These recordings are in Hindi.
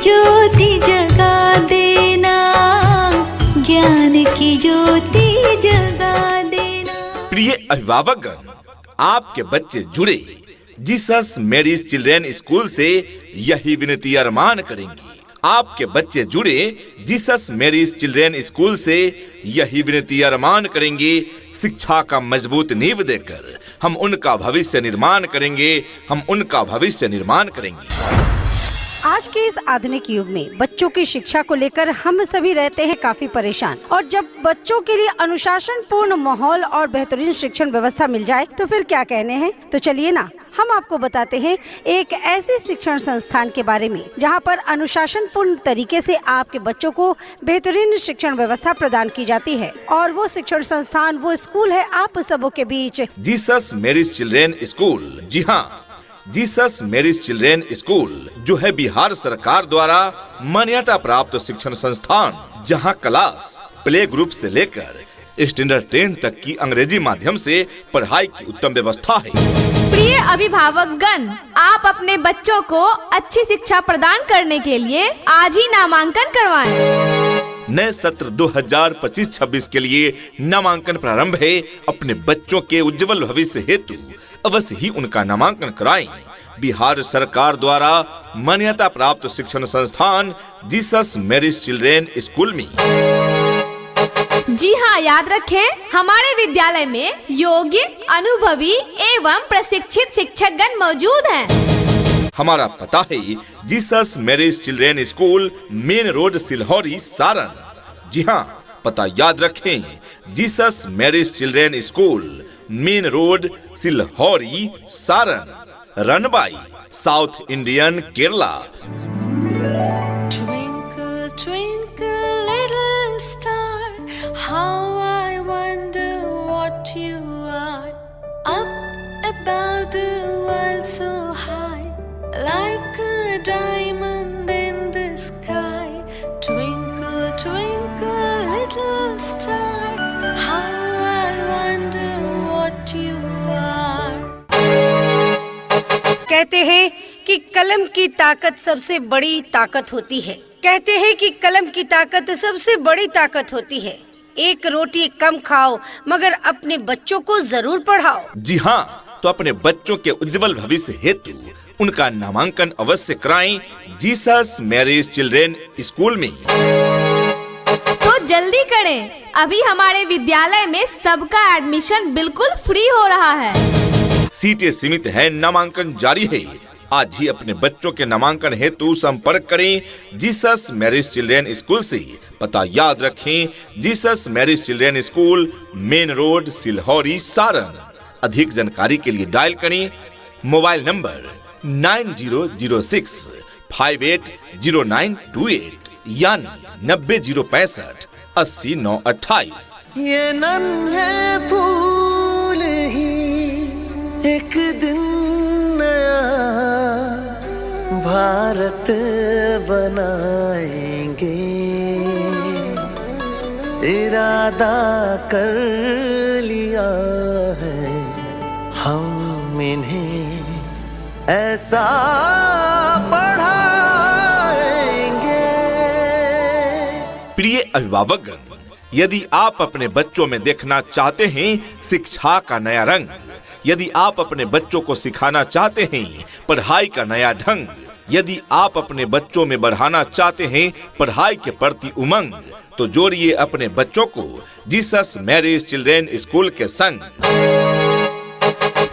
ज्योति जगा देना, ज्ञान की ज्योति जगा देना। प्रिय अभिभावकगण, आपके बच्चे जुड़े जीसस मैरीज चिल्ड्रन स्कूल से यही विनती अरमान करेंगे। आपके बच्चे जुड़े जीसस मैरीज चिल्ड्रन स्कूल से यही विनती अरमान करेंगे, शिक्षा का मजबूत नींव देकर हम उनका भविष्य निर्माण करेंगे, हम उनका भविष्य निर्माण करेंगे। आज के इस आधुनिक युग में बच्चों की शिक्षा को लेकर हम सभी रहते हैं काफी परेशान, और जब बच्चों के लिए अनुशासन पूर्ण माहौल और बेहतरीन शिक्षण व्यवस्था मिल जाए तो फिर क्या कहने हैं। तो चलिए ना, हम आपको बताते हैं एक ऐसे शिक्षण संस्थान के बारे में जहां पर अनुशासन पूर्ण तरीके से आपके बच्चों को बेहतरीन शिक्षण व्यवस्था प्रदान की जाती है। और वो शिक्षण संस्थान, वो स्कूल है आप सबों के बीच जीसस मैरीज चिल्ड्रन स्कूल। जी हाँ, जीसस मैरीज चिल्ड्रन स्कूल जो है बिहार सरकार द्वारा मान्यता प्राप्त शिक्षण संस्थान, जहां क्लास प्ले ग्रुप से लेकर स्टैंडर्ड 10 तक की अंग्रेजी माध्यम से पढ़ाई की उत्तम व्यवस्था है। प्रिय अभिभावकगण, आप अपने बच्चों को अच्छी शिक्षा प्रदान करने के लिए आज ही नामांकन करवाएं। नए सत्र 2025-26 के लिए नामांकन प्रारंभ है। अपने बच्चों के उज्जवल भविष्य हेतु अवश्य ही उनका नामांकन कराएं। बिहार सरकार द्वारा मान्यता प्राप्त शिक्षण संस्थान जीसस मैरीज चिल्ड्रन स्कूल में। जी हाँ, याद रखें, हमारे विद्यालय में योग्य, अनुभवी एवं प्रशिक्षित शिक्षकगण मौजूद हैं। हमारा पता है Jesus Mary's children school, main road, Silhauri, Saran. जी हाँ, पता याद रखें, Jesus Mary's children school, main road, Silhauri, Saran. Run by South Indian, Kerala. Twinkle, twinkle, little star, how I wonder what you are. Up above the world so high, like a diamond in the sky. Twinkle, twinkle, little star, how I wonder what you are. कहते हैं कि कलम की ताकत सबसे बड़ी ताकत होती है। कहते हैं कि कलम की ताकत सबसे बड़ी ताकत होती है। एक रोटी कम खाओ मगर अपने बच्चों को जरूर पढ़ाओ। जी हाँ, तो अपने बच्चों के उज्जवल भविष्य हेतु उनका नामांकन अवश्य कराएं जीसस मैरीज चिल्ड्रन स्कूल में। तो जल्दी करें, अभी हमारे विद्यालय में सबका एडमिशन बिल्कुल फ्री हो रहा है। सीटें सीमित है, नामांकन जारी है। आज ही अपने बच्चों के नामांकन हेतु संपर्क करें जीसस मैरीज चिल्ड्रन स्कूल से। पता याद रखें, Jesus Mary's children school, main road, Silhauri, Saran. अधिक जानकारी के लिए डायल करें मोबाइल नंबर 9006 580928 यानी 90065 80928। ये नन्हे फूल ही एक दिन नया भारत बनाएंगे, इरादा कर लिया है हम इन्हें ऐसा पढ़ाएंगे। प्रिय अभिभावकगण, यदि आप अपने बच्चों में देखना चाहते हैं शिक्षा का नया रंग, यदि आप अपने बच्चों को सिखाना चाहते हैं पढ़ाई का नया ढंग, यदि आप अपने बच्चों में बढ़ाना चाहते हैं पढ़ाई के प्रति उमंग, तो जोड़िए अपने बच्चों को जीसस मैरीज चिल्ड्रन स्कूल के संग।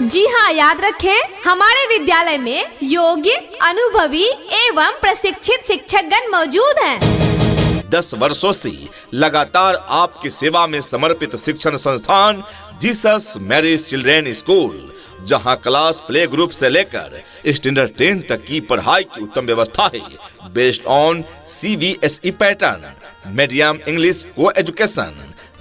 जी हाँ, याद रखें, हमारे विद्यालय में योग्य, अनुभवी एवं प्रशिक्षित शिक्षकगण मौजूद हैं। 10 वर्षों से लगातार आपकी सेवा में समर्पित शिक्षण संस्थान जीसस मैरीज चिल्ड्रन स्कूल, जहां क्लास प्ले ग्रुप से लेकर स्टैंडर्ड 10 तक की पढ़ाई की उत्तम व्यवस्था है। Based on CBSE pattern, medium English को एजुकेशन।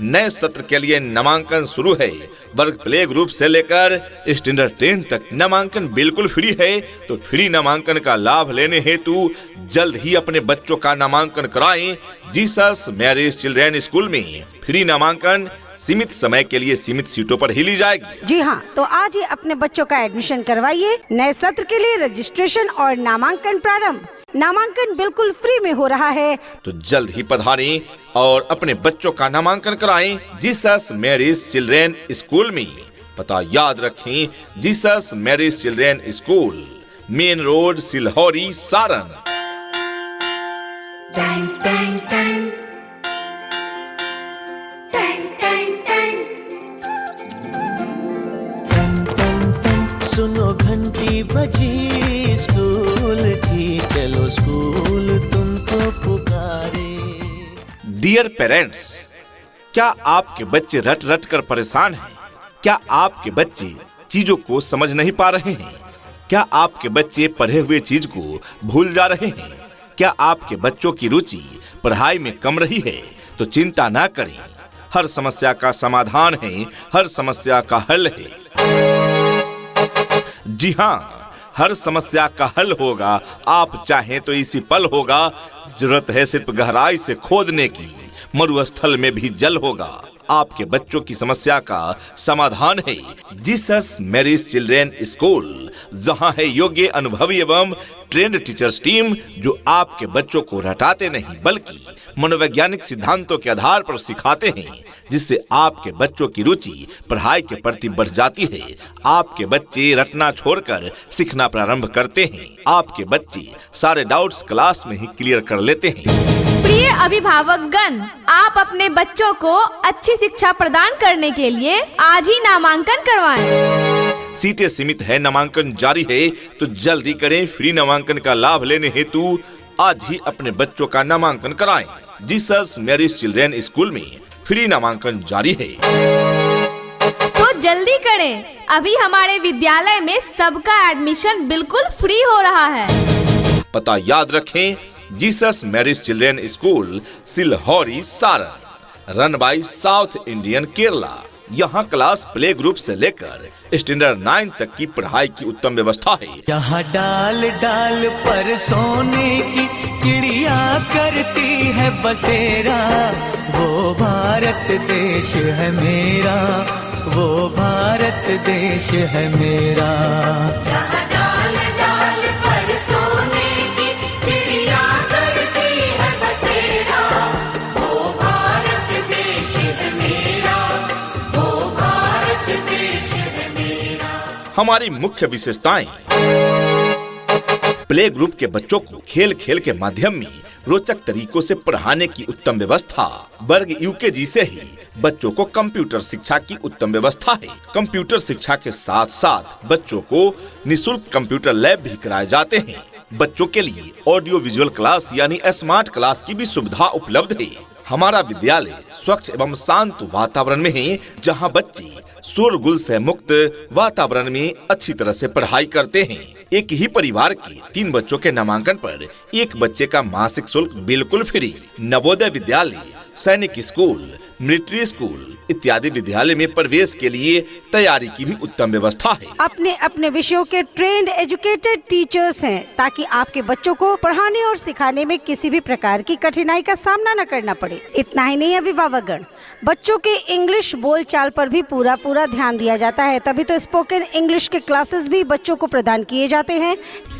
नए सत्र के लिए नामांकन शुरू है। वर्ग प्ले ग्रुप से लेकर स्टैंडर्ड 10 तक नामांकन बिल्कुल फ्री है। तो फ्री नामांकन का लाभ लेने हेतु जल्द ही अपने बच्चों का नामांकन कराएं जीसस मैरीज चिल्ड्रन स्कूल में। फ्री नामांकन सीमित समय के लिए सीमित सीटों पर ही ली जाएगी। जी हाँ, तो आज ही अपने बच्चों का एडमिशन करवाइए। नए सत्र के लिए रजिस्ट्रेशन और नामांकन प्रारंभ। नामांकन बिल्कुल फ्री में हो रहा है, तो जल्द ही पधारें और अपने बच्चों का नामांकन कराएं जीसस मैरीज चिल्ड्रेन स्कूल में। पता याद रखें, Jesus Mary's children school, main road, Silhauri, Saran. सुनो घंटी बजी स्कूल की, चलो स्कूल तुमको पुकारे। डियर पेरेंट्स, क्या आपके बच्चे रट रट कर परेशान हैं? क्या आपके बच्चे चीजों को समझ नहीं पा रहे हैं? क्या आपके बच्चे पढ़े हुए चीज को भूल जा रहे हैं? क्या आपके बच्चों की रुचि पढ़ाई में कम रही है? तो चिंता ना करें, हर समस्या का समाधान है, हर समस्या का हल है। जी हाँ, हर समस्या का हल होगा। आप चाहें तो इसी पल होगा। जरूरत है सिर्फ गहराई से खोदने की, मरुस्थल में भी जल होगा। आपके बच्चों की समस्या का समाधान है जीसस मैरीज चिल्ड्रेन स्कूल, जहां है योग्य, अनुभवी एवं ट्रेंड टीचर्स टीम, जो आपके बच्चों को रटाते नहीं बल्कि मनोवैज्ञानिक सिद्धांतों के आधार पर सिखाते हैं, जिससे आपके बच्चों की रुचि पढ़ाई के प्रति बढ़ जाती है। आपके बच्चे रटना छोड़कर सीखना प्रारंभ करते हैं। आपके बच्चे सारे डाउट्स क्लास में ही क्लियर कर लेते हैं। प्रिय अभिभावकगण, आप अपने बच्चों को अच्छी शिक्षा प्रदान करने के लिए आज ही नामांकन करवाएं। सीटें सीमित है, नामांकन जारी है, तो जल्दी करें। फ्री नामांकन का लाभ लेने हेतु आज ही अपने बच्चों का नामांकन कराएं। जीसस मैरीज चिल्ड्रेन स्कूल में फ्री नामांकन जारी है, तो जल्दी करें। अभी हमारे विद्यालय में सबका एडमिशन बिल्कुल फ्री हो रहा है। पता याद रखें, Jesus Mary's children school, Silhauri, Saran, run by South Indian Kerala. यहाँ क्लास प्ले ग्रुप से लेकर स्टैंडर्ड 9 तक की पढ़ाई की उत्तम व्यवस्था है। यहाँ डाल डाल पर सोने की चिड़िया करती है बसेरा, वो भारत देश है मेरा, वो भारत देश है मेरा। हमारी मुख्य विशेषताएं: प्ले ग्रुप के बच्चों को खेल खेल के माध्यम में रोचक तरीकों से पढ़ाने की उत्तम व्यवस्था। वर्ग यूकेजी से ही बच्चों को कंप्यूटर शिक्षा की उत्तम व्यवस्था है। कंप्यूटर शिक्षा के साथ साथ बच्चों को निःशुल्क कंप्यूटर लैब भी कराए जाते हैं। बच्चों के लिए ऑडियो विजुअल क्लास यानी स्मार्ट क्लास की भी सुविधा उपलब्ध है। हमारा विद्यालय स्वच्छ एवं शांत वातावरण में है, जहां बच्चे शोरगुल से मुक्त वातावरण में अच्छी तरह से पढ़ाई करते हैं। एक ही परिवार के 3 बच्चों के नामांकन पर एक बच्चे का मासिक शुल्क बिल्कुल फ्री। नवोदय विद्यालय, सैनिक स्कूल, मिलिट्री स्कूल इत्यादि विद्यालय में प्रवेश के लिए तैयारी की भी उत्तम व्यवस्था है। अपने अपने विषयों के ट्रेंड एजुकेटेड टीचर्स हैं, ताकि आपके बच्चों को पढ़ाने और सिखाने में किसी भी प्रकार की कठिनाई का सामना न करना पड़े। इतना ही नहीं, अभिभावकगण, बच्चों के इंग्लिश बोलचाल पर भी पूरा ध्यान दिया जाता है। तभी तो स्पोकन इंग्लिश के क्लासेस भी बच्चों को प्रदान किए जाते हैं।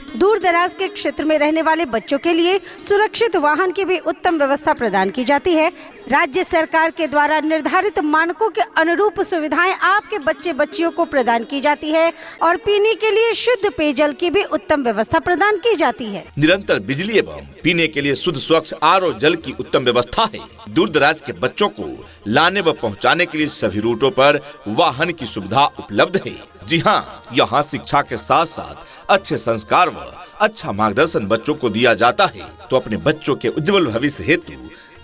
दूर दराज के क्षेत्र में रहने वाले बच्चों के लिए सुरक्षित वाहन की भी उत्तम व्यवस्था प्रदान की जाती है। राज्य सरकार के द्वारा निर्धारित मानकों के अनुरूप सुविधाएं आपके बच्चे बच्चियों को प्रदान की जाती है और पीने के लिए शुद्ध पेयजल की भी उत्तम व्यवस्था प्रदान की जाती है। निरंतर बिजली एवं पीने के लिए शुद्ध स्वच्छ आरओ जल की उत्तम व्यवस्था है। दूर दराज के बच्चों को लाने व पहुंचाने के लिए सभी रूटों पर वाहन की सुविधा उपलब्ध है। जी हाँ, यहाँ शिक्षा के साथ साथ अच्छे संस्कार व अच्छा मार्गदर्शन बच्चों को दिया जाता है। तो अपने बच्चों के उज्जवल भविष्य हेतु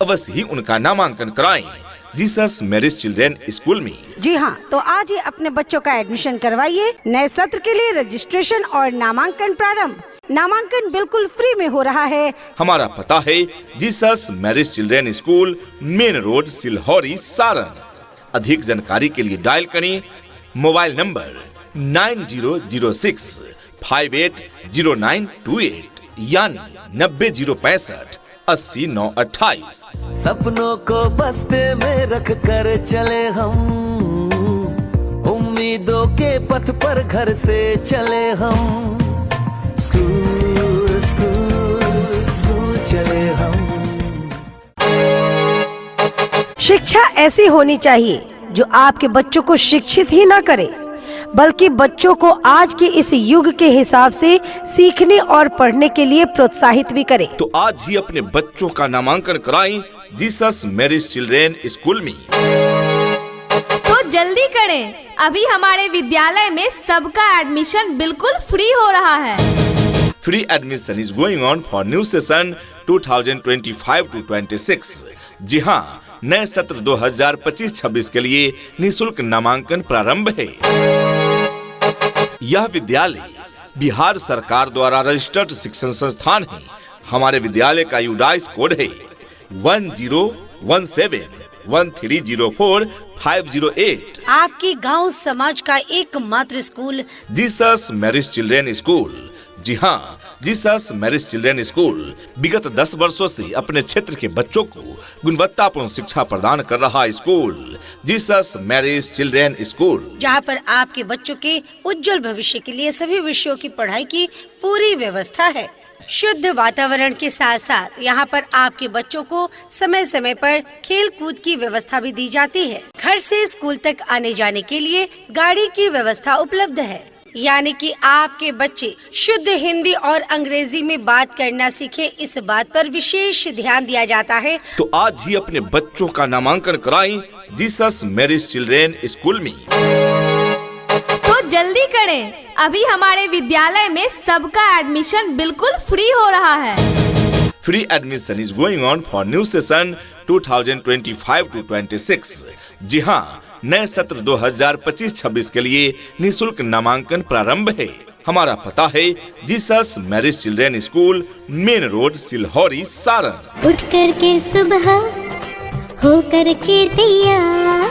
अवश्य ही उनका नामांकन कराएं जीसस मैरीज चिल्ड्रेन स्कूल में। जी हाँ, तो आज ही अपने बच्चों का एडमिशन करवाइए। नए सत्र के लिए रजिस्ट्रेशन और नामांकन प्रारंभ। नामांकन बिल्कुल फ्री में हो रहा है। हमारा पता है Jesus Mary's children school, main road, Silhauri, Saran. अधिक जानकारी के लिए डायल करें मोबाइल नंबर 9006580928 यानी 90065 80-928। सपनों को बस्ते में रख कर चले हम, उम्मीदों के पथ पर घर से चले हम, स्कूल स्कूल स्कूल चले हम। शिक्षा ऐसी होनी चाहिए जो आपके बच्चों को शिक्षित ही ना करे, बल्कि बच्चों को आज के इस युग के हिसाब से सीखने और पढ़ने के लिए प्रोत्साहित भी करे। तो आज ही अपने बच्चों का नामांकन कराएं जीसस मैरिज चिल्ड्रेन स्कूल में। तो जल्दी करें, अभी हमारे विद्यालय में सबका एडमिशन बिल्कुल फ्री हो रहा है। Free admission is going on for new session 2025-26। जी हाँ, नए सत्र 2025-26 के लिए निःशुल्क नामांकन प्रारंभ है। यह विद्यालय बिहार सरकार द्वारा रजिस्टर्ड शिक्षण संस्थान है। हमारे विद्यालय का यूडाइस कोड है 10171304-508। आपके गांव समाज का एकमात्र school Jesus Mary's children school. जी हाँ, जीसस मैरिज चिल्ड्रेन स्कूल विगत 10 वर्षों से अपने क्षेत्र के बच्चों को गुणवत्तापूर्ण शिक्षा प्रदान कर रहा school Jesus Mary's children school, जहां पर आपके बच्चों के उज्जवल भविष्य के लिए सभी विषयों की पढ़ाई की पूरी व्यवस्था है। शुद्ध वातावरण के साथ साथ यहाँ पर आपके बच्चों को समय समय पर खेल कूद की व्यवस्था भी दी जाती है। घर से स्कूल तक आने जाने के लिए गाड़ी की व्यवस्था उपलब्ध है, यानी कि आपके बच्चे शुद्ध हिंदी और अंग्रेजी में बात करना सीखे, इस बात पर विशेष ध्यान दिया जाता है। तो आज ही अपने बच्चों का नामांकन कराएं जीसस मैरिज चिल्ड्रेन स्कूल में। तो जल्दी करें, अभी हमारे विद्यालय में सबका एडमिशन बिल्कुल फ्री हो रहा है। Free admission is going on for new session 2025-26। जी हाँ, नए सत्र 2025-26 के लिए निःशुल्क नामांकन प्रारंभ है। हमारा पता है Jesus Mary's children school, main road, Silhauri, Saran. उठ कर के सुबह हो कर के तैयार,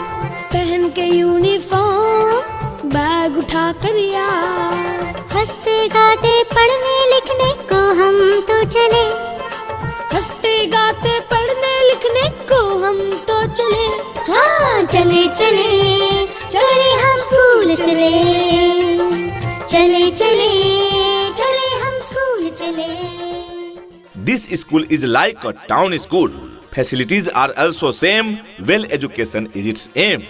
पहन के यूनिफॉर्म, बैग उठा कर यार, हंसते गाते पढ़ने लिखने को हम तो चले, हंसते गाते पढ़ने लिखने को हम तो चले। हाँ चले चले चले हम स्कूल चले, चले चले चले हम स्कूल चले। This school is like a town school. Facilities are also same. Well education is its aim.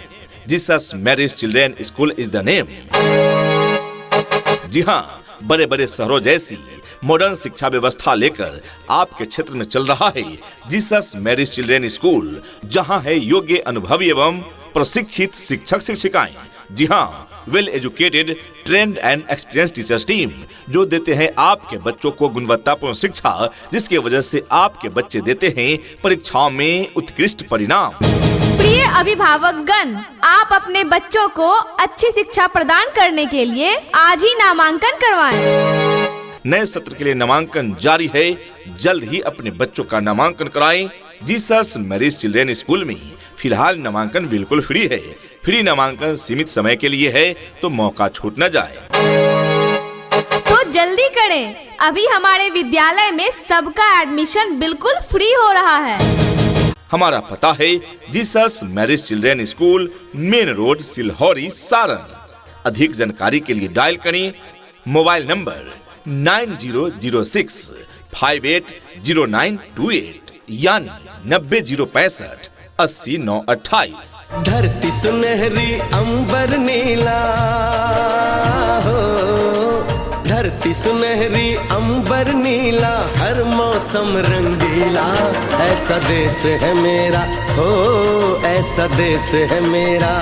Jesus Marriage Children School is the name. जी हाँ, बड़े बड़े शहरों जैसी मॉडर्न शिक्षा व्यवस्था लेकर आपके क्षेत्र में चल रहा है जीसस मैरिज चिल्ड्रेन स्कूल, जहां है योग्य, अनुभवी एवं प्रशिक्षित शिक्षक शिक्षिकाएं। जी हाँ, well educated, trend and experience teachers team, जो देते हैं आपके बच्चों को गुणवत्तापूर्ण शिक्षा, जिसके वजह से आपके बच्चे देते हैं परीक्षाओं में उत्कृष्ट परिणाम। प्रिय अभिभावकगण, आप अपने बच्चों को अच्छी शिक्षा प्रदान करने के लिए आज ही नामांकन करवाएं। नए सत्र के लिए नामांकन जारी है। जल्द ही अपने बच्चों का नामांकन कराएं जीसस मैरिज चिल्ड्रेन स्कूल में। फिलहाल नामांकन बिल्कुल फ्री है। फ्री नामांकन सीमित समय के लिए है, तो मौका छूट न जाए। तो जल्दी करें, अभी हमारे विद्यालय में सबका एडमिशन बिल्कुल फ्री हो रहा है। हमारा पता है Jesus Mary's children school, main road, Silhauri, Saran. अधिक जानकारी के लिए डायल करें मोबाइल नंबर 9006580928 यानी 9065800928। धरती सुनहरी अंबर नीला हो, धरती सुनहरी अंबर नीला, हर मौसम रंगीला, ऐसा देश है मेरा हो, ऐसा देश है मेरा,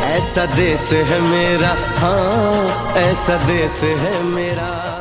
ऐसा देश है मेरा, हाँ ऐसा देश है मेरा।